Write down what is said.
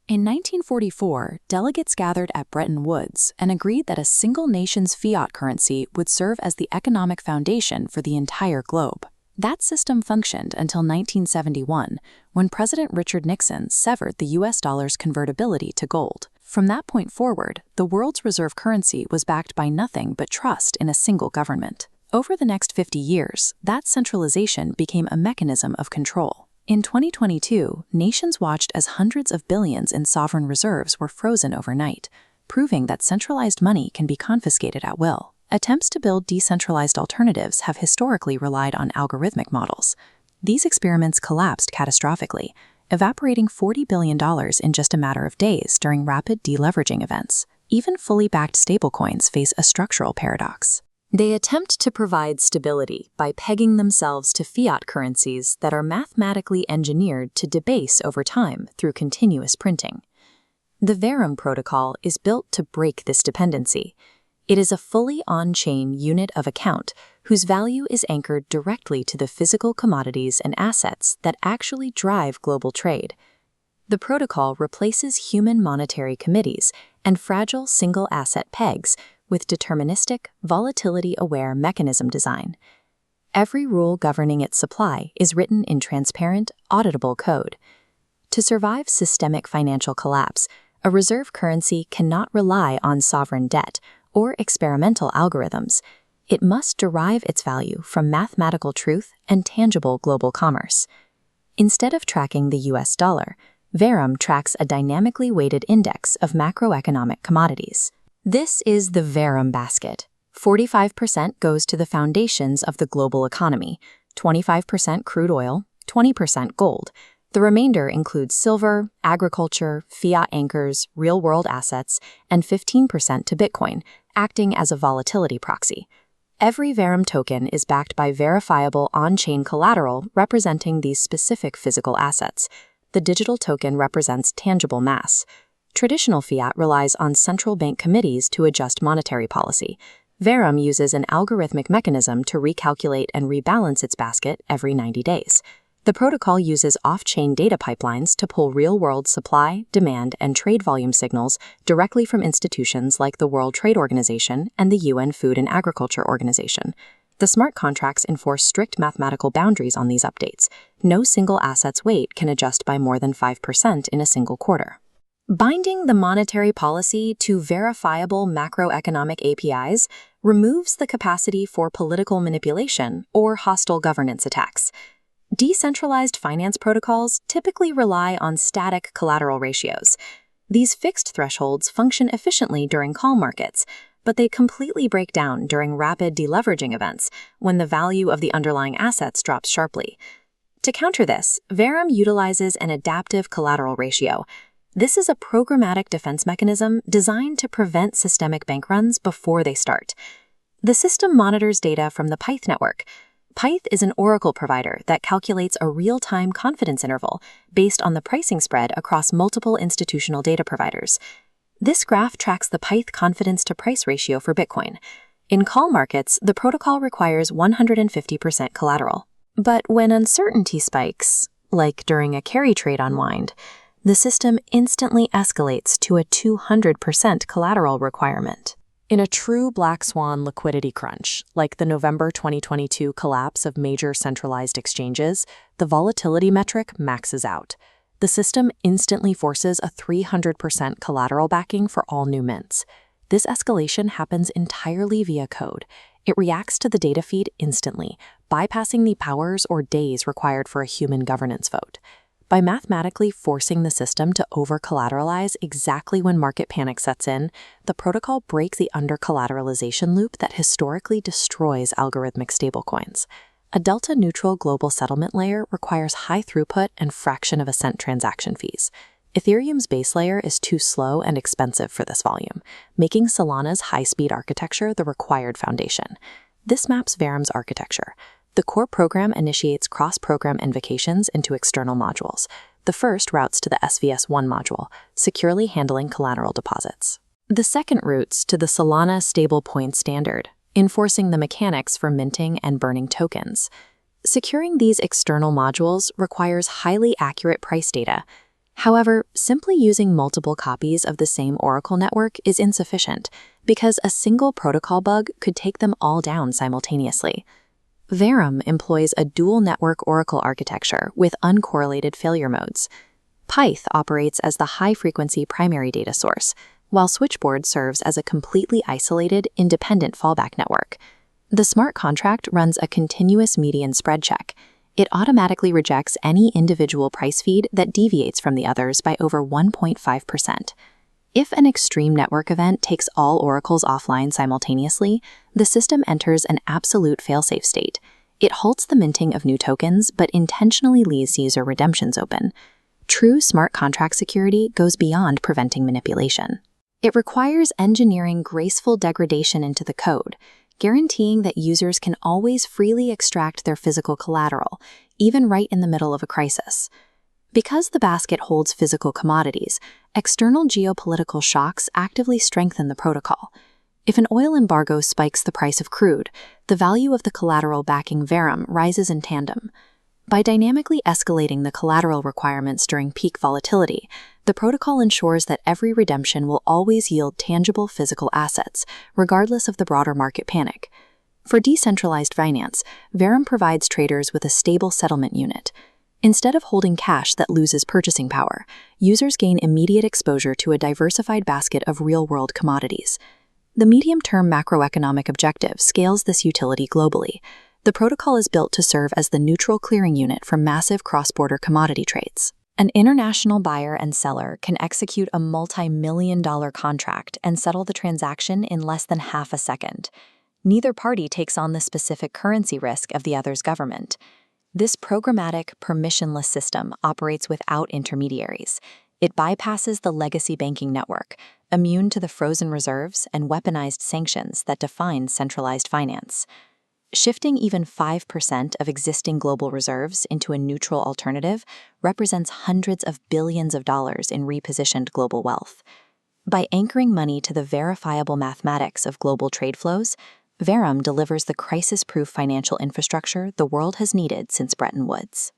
In 1944, delegates gathered at Bretton Woods and agreed that a single nation's fiat currency would serve as the economic foundation for the entire globe. That system functioned until 1971, when President Richard Nixon severed the US dollar's convertibility to gold. From that point forward, the world's reserve currency was backed by nothing but trust in a single government. Over the next 50 years, that centralization became a mechanism of control. In 2022, nations watched as hundreds of billions in sovereign reserves were frozen overnight, proving that centralized money can be confiscated at will. Attempts to build decentralized alternatives have historically relied on algorithmic models. These experiments collapsed catastrophically, evaporating $40 billion in just a matter of days during rapid deleveraging events. Even fully backed stablecoins face a structural paradox. They attempt to provide stability by pegging themselves to fiat currencies that are mathematically engineered to debase over time through continuous printing. The VERUM protocol is built to break this dependency. It is a fully on-chain unit of account whose value is anchored directly to the physical commodities and assets that actually drive global trade. The protocol replaces human monetary committees and fragile single-asset pegs with deterministic, volatility-aware mechanism design. Every rule governing its supply is written in transparent, auditable code. To survive systemic financial collapse, a reserve currency cannot rely on sovereign debt or experimental algorithms. It must derive its value from mathematical truth and tangible global commerce. Instead of tracking the US dollar, VERUM tracks a dynamically weighted index of macroeconomic commodities. This is the VERUM basket. 45% goes to the foundations of the global economy, 25% crude oil, 20% gold. The remainder includes silver, agriculture, fiat anchors, real-world assets, and 15% to Bitcoin, acting as a volatility proxy. Every VERUM token is backed by verifiable on-chain collateral representing these specific physical assets. The digital token represents tangible mass. Traditional fiat relies on central bank committees to adjust monetary policy. VERUM uses an algorithmic mechanism to recalculate and rebalance its basket every 90 days. The protocol uses off-chain data pipelines to pull real-world supply, demand, and trade volume signals directly from institutions like the World Trade Organization and the UN Food and Agriculture Organization. The smart contracts enforce strict mathematical boundaries on these updates. No single asset's weight can adjust by more than 5% in a single quarter. Binding the monetary policy to verifiable macroeconomic APIs removes the capacity for political manipulation or hostile governance attacks. Decentralized finance protocols typically rely on static collateral ratios. These fixed thresholds function efficiently during calm markets, but they completely break down during rapid deleveraging events when the value of the underlying assets drops sharply. To counter this, VERUM utilizes an adaptive collateral ratio. This is a programmatic defense mechanism designed to prevent systemic bank runs before they start. The system monitors data from the Pyth network. Pyth is an oracle provider that calculates a real-time confidence interval based on the pricing spread across multiple institutional data providers. This graph tracks the Pyth confidence-to-price ratio for Bitcoin. In call markets, the protocol requires 150% collateral. But when uncertainty spikes, like during a carry trade unwind, the system instantly escalates to a 200% collateral requirement. In a true black swan liquidity crunch, like the November 2022 collapse of major centralized exchanges, the volatility metric maxes out. The system instantly forces a 300% collateral backing for all new mints. This escalation happens entirely via code. It reacts to the data feed instantly, bypassing the hours or days required for a human governance vote. By mathematically forcing the system to over-collateralize exactly when market panic sets in, the protocol breaks the under-collateralization loop that historically destroys algorithmic stablecoins. A delta-neutral global settlement layer requires high throughput and fraction of a cent transaction fees. Ethereum's base layer is too slow and expensive for this volume, making Solana's high-speed architecture the required foundation. This maps VERUM's architecture. The core program initiates cross-program invocations into external modules. The first routes to the SVS1 module, securely handling collateral deposits. The second routes to the Solana stablecoin standard, enforcing the mechanics for minting and burning tokens. Securing these external modules requires highly accurate price data. However, simply using multiple copies of the same Oracle network is insufficient because a single protocol bug could take them all down simultaneously. VERUM employs a dual network Oracle architecture with uncorrelated failure modes. Pyth operates as the high-frequency primary data source, while Switchboard serves as a completely isolated, independent fallback network. The smart contract runs a continuous median spread check. It automatically rejects any individual price feed that deviates from the others by over 1.5%. If an extreme network event takes all oracles offline simultaneously, the system enters an absolute failsafe state. It halts the minting of new tokens, but intentionally leaves user redemptions open. True smart contract security goes beyond preventing manipulation. It requires engineering graceful degradation into the code, guaranteeing that users can always freely extract their physical collateral, even right in the middle of a crisis. Because the basket holds physical commodities, external geopolitical shocks actively strengthen the protocol. If an oil embargo spikes the price of crude, the value of the collateral backing VERUM rises in tandem. By dynamically escalating the collateral requirements during peak volatility, the protocol ensures that every redemption will always yield tangible physical assets, regardless of the broader market panic. For decentralized finance, VERUM provides traders with a stable settlement unit. Instead of holding cash that loses purchasing power, users gain immediate exposure to a diversified basket of real-world commodities. The medium-term macroeconomic objective scales this utility globally. The protocol is built to serve as the neutral clearing unit for massive cross-border commodity trades. An international buyer and seller can execute a multi-million-dollar contract and settle the transaction in less than half a second. Neither party takes on the specific currency risk of the other's government. This programmatic, permissionless system operates without intermediaries. It bypasses the legacy banking network, immune to the frozen reserves and weaponized sanctions that define centralized finance. Shifting even 5% of existing global reserves into a neutral alternative represents hundreds of billions of dollars in repositioned global wealth. By anchoring money to the verifiable mathematics of global trade flows, VERUM delivers the crisis-proof financial infrastructure the world has needed since Bretton Woods.